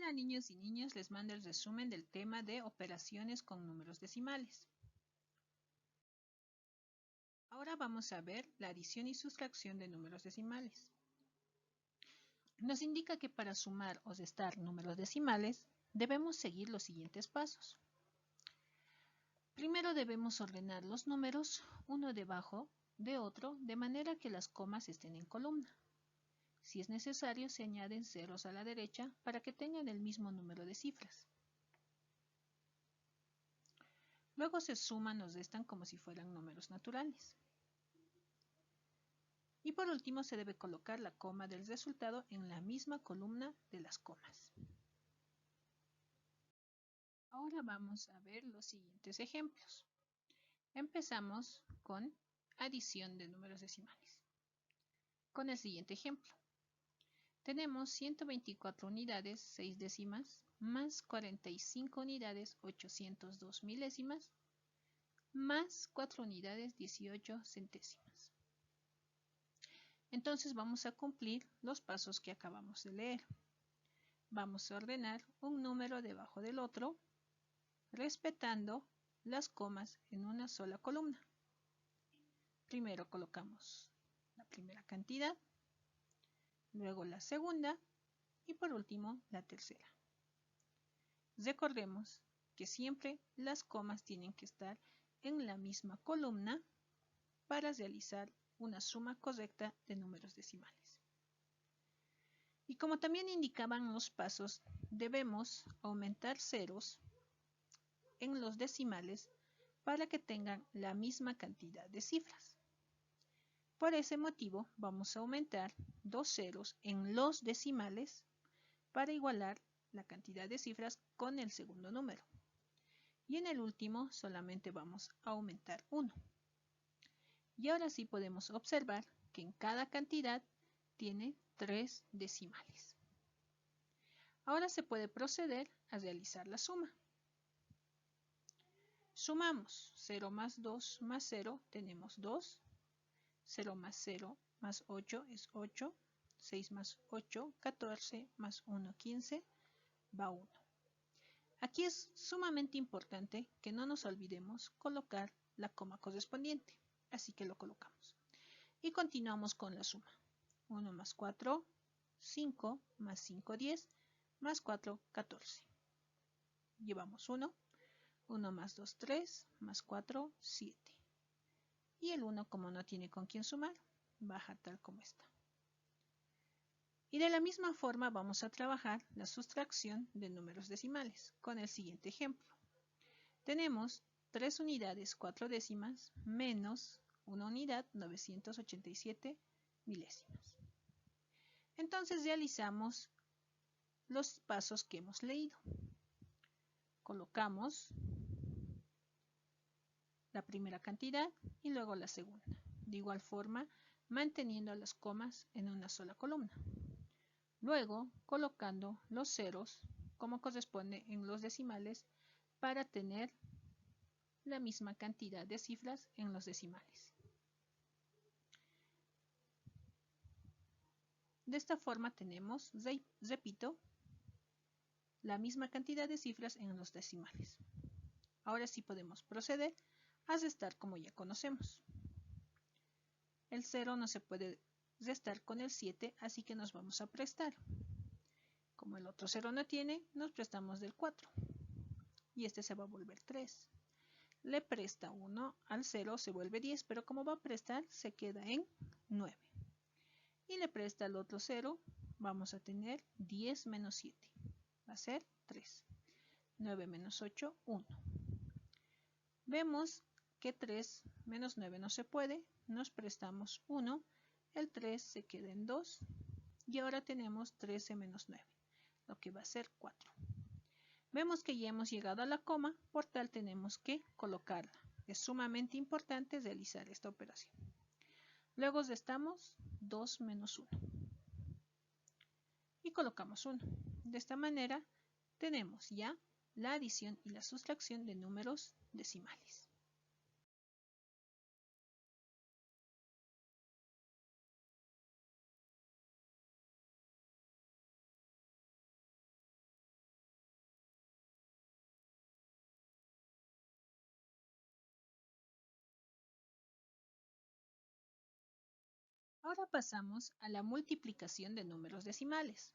Hola niños y niñas, les mando el resumen del tema de operaciones con números decimales. Ahora vamos a ver la adición y sustracción de números decimales. Nos indica que para sumar o restar números decimales debemos seguir los siguientes pasos. Primero debemos ordenar los números uno debajo de otro de manera que las comas estén en columna. Si es necesario, se añaden ceros a la derecha para que tengan el mismo número de cifras. Luego se suman o restan como si fueran números naturales. Y por último se debe colocar la coma del resultado en la misma columna de las comas. Ahora vamos a ver los siguientes ejemplos. Empezamos con adición de números decimales. Con el siguiente ejemplo. Tenemos 124 unidades 6 décimas más 45 unidades 802 milésimas más 4 unidades 18 centésimas. Entonces vamos a cumplir los pasos que acabamos de leer. Vamos a ordenar un número debajo del otro, respetando las comas en una sola columna. Primero colocamos la primera cantidad, luego la segunda y por último la tercera. Recordemos que siempre las comas tienen que estar en la misma columna para realizar una suma correcta de números decimales. Y como también indicaban los pasos, debemos aumentar ceros en los decimales para que tengan la misma cantidad de cifras. Por ese motivo vamos a aumentar 2 ceros en los decimales para igualar la cantidad de cifras con el segundo número. Y en el último solamente vamos a aumentar 1. Y ahora sí podemos observar que en cada cantidad tiene 3 decimales. Ahora se puede proceder a realizar la suma. Sumamos 0 más 2 más 0, tenemos 2. 0 más 0 más 8 es 8. 6 más 8, 14 más 1, 15, va 1. Aquí es sumamente importante que no nos olvidemos colocar la coma correspondiente, así que lo colocamos. Y continuamos con la suma. 1 más 4, 5 más 5, 10, más 4, 14. Llevamos 1. 1 más 2, 3, más 4, 7. Y el 1, como no tiene con quién sumar, baja tal como está. Y de la misma forma vamos a trabajar la sustracción de números decimales con el siguiente ejemplo. Tenemos 3 unidades 4 décimas menos 1 unidad 987 milésimas. Entonces realizamos los pasos que hemos leído. Colocamos la primera cantidad y luego la segunda. De igual forma, manteniendo las comas en una sola columna. Luego, colocando los ceros como corresponde en los decimales para tener la misma cantidad de cifras en los decimales. De esta forma tenemos, repito, la misma cantidad de cifras en los decimales. Ahora sí podemos proceder a restar como ya conocemos. El 0 no se puede restar con el 7, así que nos vamos a prestar. Como el otro 0 no tiene, nos prestamos del 4. Y este se va a volver 3. Le presta 1 al 0, se vuelve 10, pero como va a prestar, se queda en 9. Y le presta al otro 0, vamos a tener 10 menos 7. Va a ser 3. 9 menos 8, 1. Vemos que 3 menos 9 no se puede, nos prestamos 1, el 3 se queda en 2 y ahora tenemos 13 menos 9, lo que va a ser 4. Vemos que ya hemos llegado a la coma, por tal tenemos que colocarla. Es sumamente importante realizar esta operación. Luego restamos 2 menos 1 y colocamos 1. De esta manera tenemos ya la adición y la sustracción de números decimales. Ahora pasamos a la multiplicación de números decimales.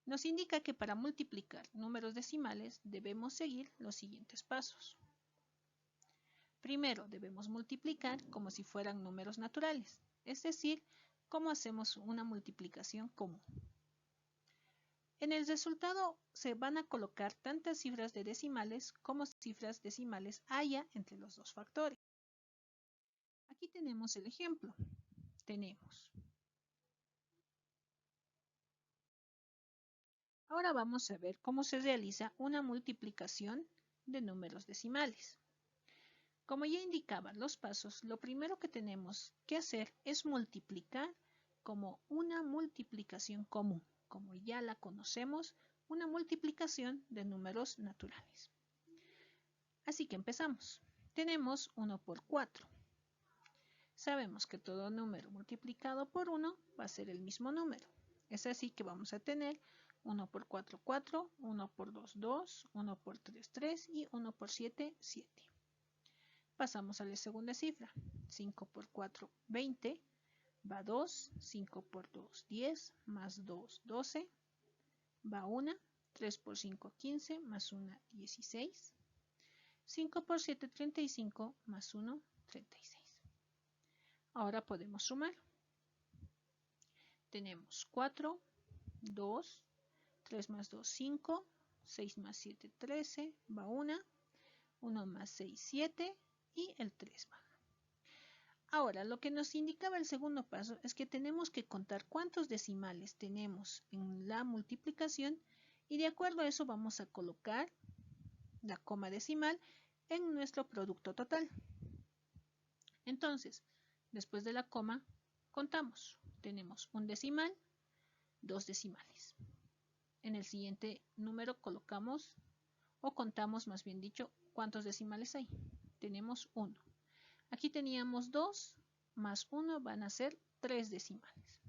Nos indica que para multiplicar números decimales debemos seguir los siguientes pasos. Primero debemos multiplicar como si fueran números naturales, es decir, como hacemos una multiplicación común. En el resultado se van a colocar tantas cifras de decimales como cifras decimales haya entre los dos factores. Aquí tenemos el ejemplo. Ahora vamos a ver cómo se realiza una multiplicación de números decimales. Como ya indicaban los pasos, lo primero que tenemos que hacer es multiplicar como una multiplicación común, como ya la conocemos, una multiplicación de números naturales. Así que empezamos. Tenemos 1 por 4. Sabemos que todo número multiplicado por 1 va a ser el mismo número. Es así que vamos a tener 1 por 4, 4, 1 por 2, 2, 1 por 3, 3 y 1 por 7, 7. Pasamos a la segunda cifra. 5 por 4, 20, va 2, 5 por 2, 10, más 2, 12, va 1, 3 por 5, 15, más 1, 16, 5 por 7, 35, más 1, 36. Ahora podemos sumar. Tenemos 4, 2, 3 más 2, 5, 6 más 7, 13, va 1, 1 más 6, 7 y el 3 va. Ahora, lo que nos indicaba el segundo paso es que tenemos que contar cuántos decimales tenemos en la multiplicación y de acuerdo a eso vamos a colocar la coma decimal en nuestro producto total. Entonces, después de la coma, contamos. Tenemos un decimal, dos decimales. En el siguiente número colocamos, o contamos más bien dicho, cuántos decimales hay. Tenemos 1. Aquí teníamos 2 más 1 van a ser 3 decimales.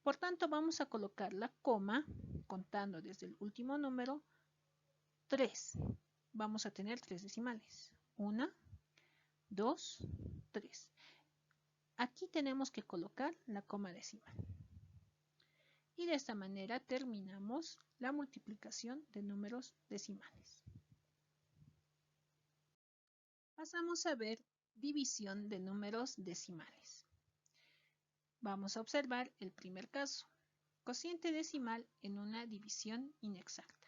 Por tanto, vamos a colocar la coma, contando desde el último número, 3. Vamos a tener 3 decimales. 1, 2, 3. Aquí tenemos que colocar la coma decimal. Y de esta manera terminamos la multiplicación de números decimales. Pasamos a ver división de números decimales. Vamos a observar el primer caso. Cociente decimal en una división inexacta.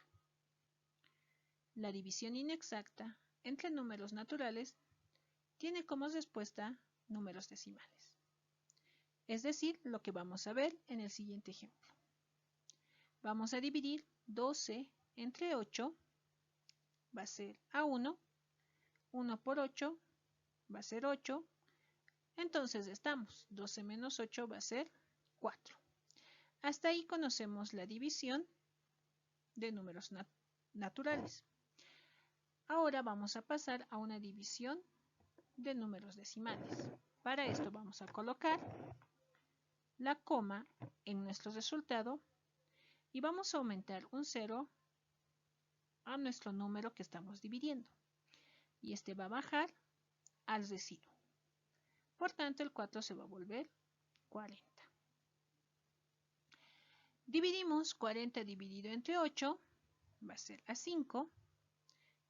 La división inexacta entre números naturales tiene como respuesta números decimales. Es decir, lo que vamos a ver en el siguiente ejemplo. Vamos a dividir 12 entre 8, va a ser a 1, 1 por 8 va a ser 8, entonces estamos, 12 menos 8 va a ser 4. Hasta ahí conocemos la división de números naturales. Ahora vamos a pasar a una división de números decimales. Para esto vamos a colocar la coma en nuestro resultado y vamos a aumentar un 0 a nuestro número que estamos dividiendo. Y este va a bajar al residuo. Por tanto, el 4 se va a volver 40. Dividimos 40 dividido entre 8, va a ser a 5.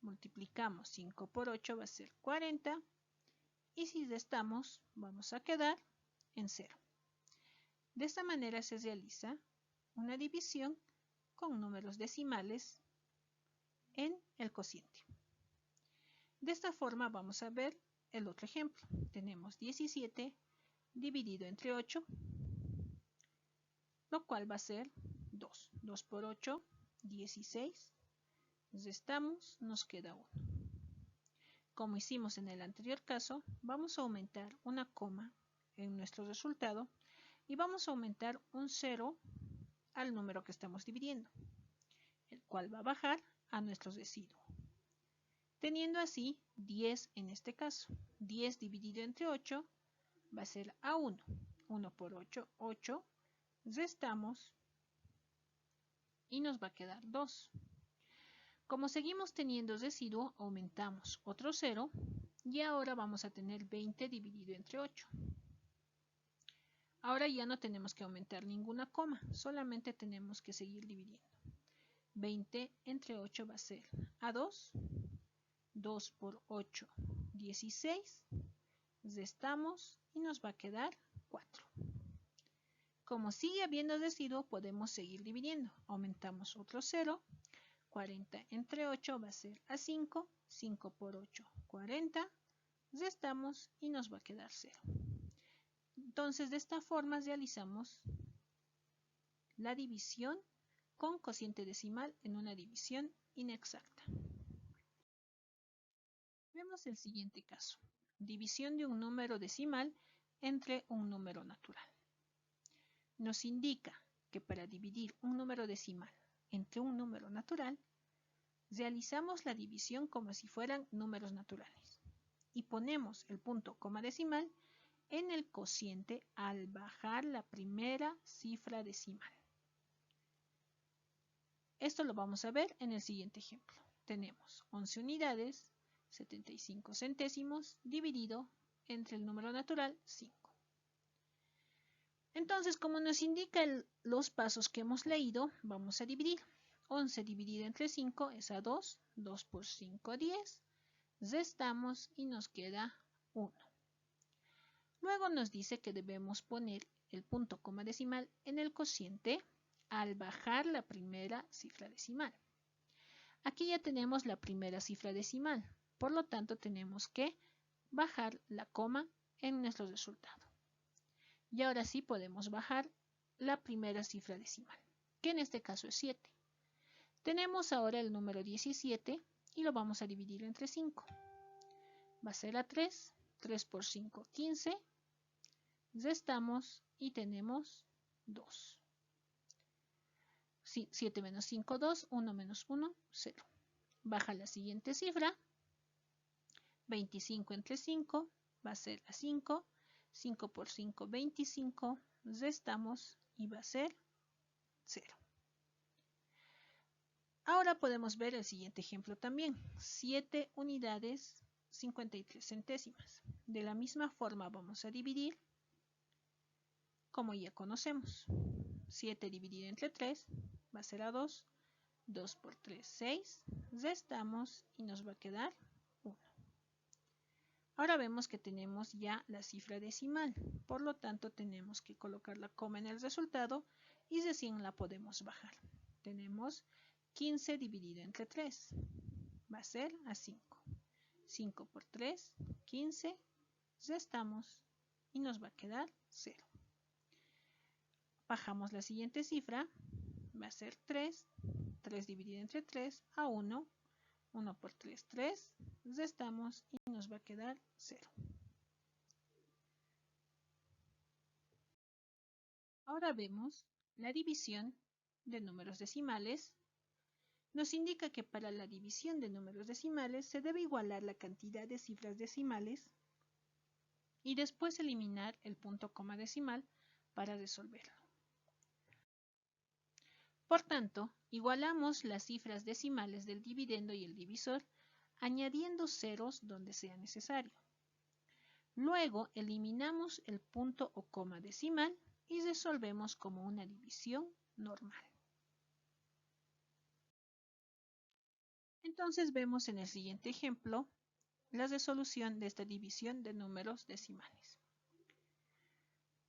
Multiplicamos 5 por 8, va a ser 40. Y si restamos, vamos a quedar en 0. De esta manera se realiza una división con números decimales en el cociente. De esta forma vamos a ver el otro ejemplo. Tenemos 17 dividido entre 8, lo cual va a ser 2. 2 por 8, 16. Restamos, nos queda 1. Como hicimos en el anterior caso, vamos a aumentar una coma en nuestro resultado y vamos a aumentar un 0 al número que estamos dividiendo, el cual va a bajar a nuestro residuo. Teniendo así 10 en este caso. 10 dividido entre 8 va a ser a 1. 1 por 8, 8. Restamos y nos va a quedar 2. Como seguimos teniendo residuo, aumentamos otro 0 y ahora vamos a tener 20 dividido entre 8. Ahora ya no tenemos que aumentar ninguna coma, solamente tenemos que seguir dividiendo. 20 entre 8 va a ser A2, 2 por 8, 16, restamos y nos va a quedar 4. Como sigue habiendo residuo, podemos seguir dividiendo. Aumentamos otro 0, 40 entre 8 va a ser A5, 5 por 8, 40, restamos y nos va a quedar 0. Entonces, de esta forma realizamos la división con cociente decimal en una división inexacta. Vemos el siguiente caso. División de un número decimal entre un número natural. Nos indica que para dividir un número decimal entre un número natural, realizamos la división como si fueran números naturales y ponemos el punto coma decimal en el cociente al bajar la primera cifra decimal. Esto lo vamos a ver en el siguiente ejemplo. Tenemos 11 unidades, 75 centésimos dividido entre el número natural 5. Entonces, como nos indica los pasos que hemos leído, vamos a dividir. 11 dividido entre 5 es a 2, 2 por 5, 10. Restamos y nos queda 1. Luego nos dice que debemos poner el punto coma decimal en el cociente al bajar la primera cifra decimal. Aquí ya tenemos la primera cifra decimal, por lo tanto tenemos que bajar la coma en nuestro resultado. Y ahora sí podemos bajar la primera cifra decimal, que en este caso es 7. Tenemos ahora el número 17 y lo vamos a dividir entre 5. Va a ser a 3, 3 por 5, 15. Restamos y tenemos 2. 7 menos 5, 2, 1 menos 1, 0. Baja la siguiente cifra, 25 entre 5 va a ser a 5, 5 por 5, 25, restamos y va a ser 0. Ahora podemos ver el siguiente ejemplo también, 7 unidades, 53 centésimas. De la misma forma vamos a dividir, como ya conocemos. 7 dividido entre 3 va a ser a 2, 2 por 3, 6, restamos y nos va a quedar 1. Ahora vemos que tenemos ya la cifra decimal, por lo tanto tenemos que colocar la coma en el resultado y recién la podemos bajar. Tenemos 15 dividido entre 3, va a ser a 5. 5 por 3, 15, restamos y nos va a quedar 0. Bajamos la siguiente cifra, va a ser 3, 3 dividido entre 3 a 1, 1 por 3, 3, restamos y nos va a quedar 0. Ahora vemos la división de números decimales. Nos indica que para la división de números decimales se debe igualar la cantidad de cifras decimales y después eliminar el punto coma decimal para resolverlo. Por tanto, igualamos las cifras decimales del dividendo y el divisor añadiendo ceros donde sea necesario. Luego eliminamos el punto o coma decimal y resolvemos como una división normal. Entonces vemos en el siguiente ejemplo la resolución de esta división de números decimales.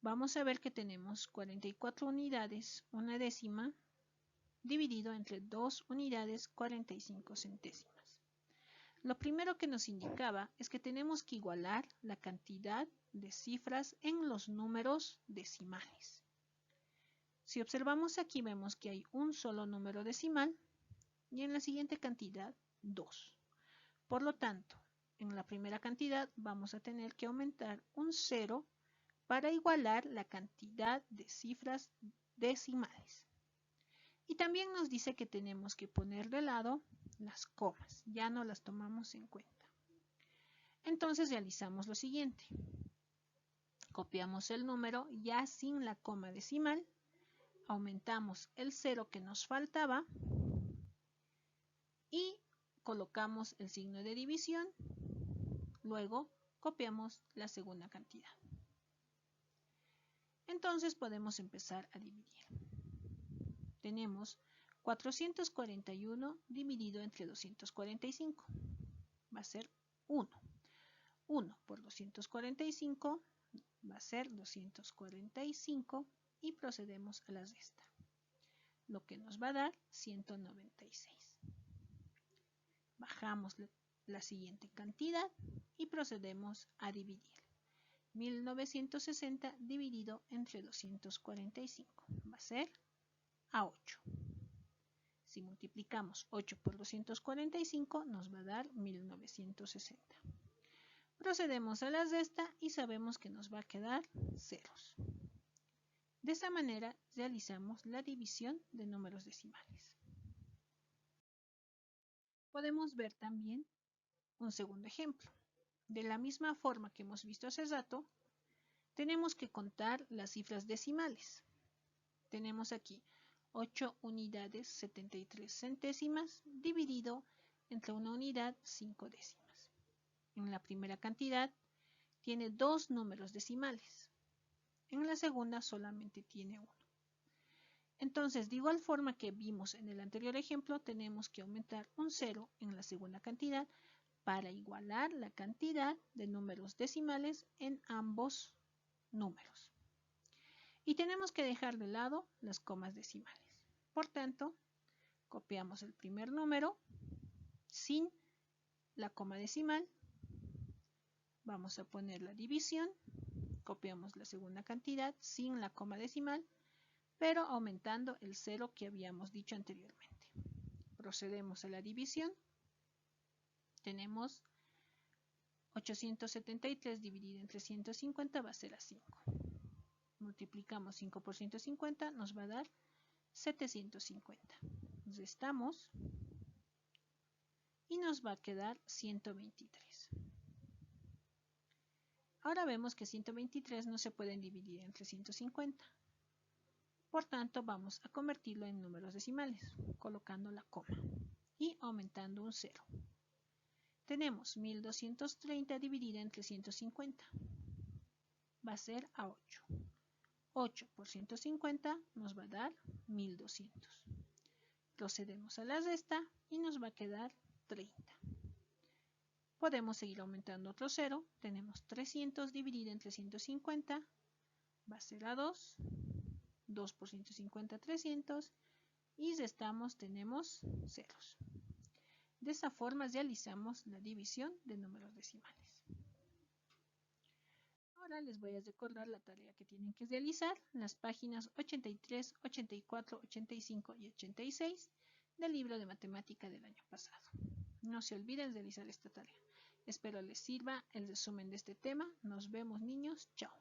Vamos a ver que tenemos 44 unidades, una décima, dividido entre 2 unidades 45 centésimas. Lo primero que nos indicaba es que tenemos que igualar la cantidad de cifras en los números decimales. Si observamos aquí vemos que hay un solo número decimal y en la siguiente cantidad 2. Por lo tanto, en la primera cantidad vamos a tener que aumentar un 0 para igualar la cantidad de cifras decimales. Y también nos dice que tenemos que poner de lado las comas, ya no las tomamos en cuenta. Entonces realizamos lo siguiente. Copiamos el número ya sin la coma decimal, aumentamos el 0 que nos faltaba y colocamos el signo de división, luego copiamos la segunda cantidad. Entonces podemos empezar a dividir. Tenemos 441 dividido entre 245. Va a ser 1. 1 por 245 va a ser 245 y procedemos a la resta, lo que nos va a dar 196. Bajamos la siguiente cantidad y procedemos a dividir. 1960 dividido entre 245 va a ser a 8. Si multiplicamos 8 por 245 nos va a dar 1960. Procedemos a la resta y sabemos que nos va a quedar ceros. De esta manera realizamos la división de números decimales. Podemos ver también un segundo ejemplo. De la misma forma que hemos visto hace rato, tenemos que contar las cifras decimales. Tenemos aquí 8 unidades 73 centésimas dividido entre una unidad 5 décimas. En la primera cantidad tiene 2 números decimales. En la segunda solamente tiene 1. Entonces, de igual forma que vimos en el anterior ejemplo, tenemos que aumentar un 0 en la segunda cantidad para igualar la cantidad de números decimales en ambos números. Y tenemos que dejar de lado las comas decimales. Por tanto, copiamos el primer número sin la coma decimal. Vamos a poner la división. Copiamos la segunda cantidad sin la coma decimal, pero aumentando el 0 que habíamos dicho anteriormente. Procedemos a la división. Tenemos 873 dividido entre 150 va a ser a 5. Multiplicamos 5 por 150, nos va a dar 750. Restamos y nos va a quedar 123. Ahora vemos que 123 no se pueden dividir entre 150. Por tanto, vamos a convertirlo en números decimales, colocando la coma y aumentando un 0. Tenemos 1230 dividido entre 150. Va a ser a 8. 8 por 150 nos va a dar 1200. Procedemos a la resta y nos va a quedar 30. Podemos seguir aumentando otro 0. Tenemos 300 dividido entre 150. Va a ser a 2. 2 por 150, 300. Y restamos, tenemos ceros. De esta forma realizamos la división de números decimales. Ahora les voy a recordar la tarea que tienen que realizar en las páginas 83, 84, 85 y 86 del libro de matemática del año pasado. No se olviden realizar esta tarea. Espero les sirva el resumen de este tema. Nos vemos, niños. Chao.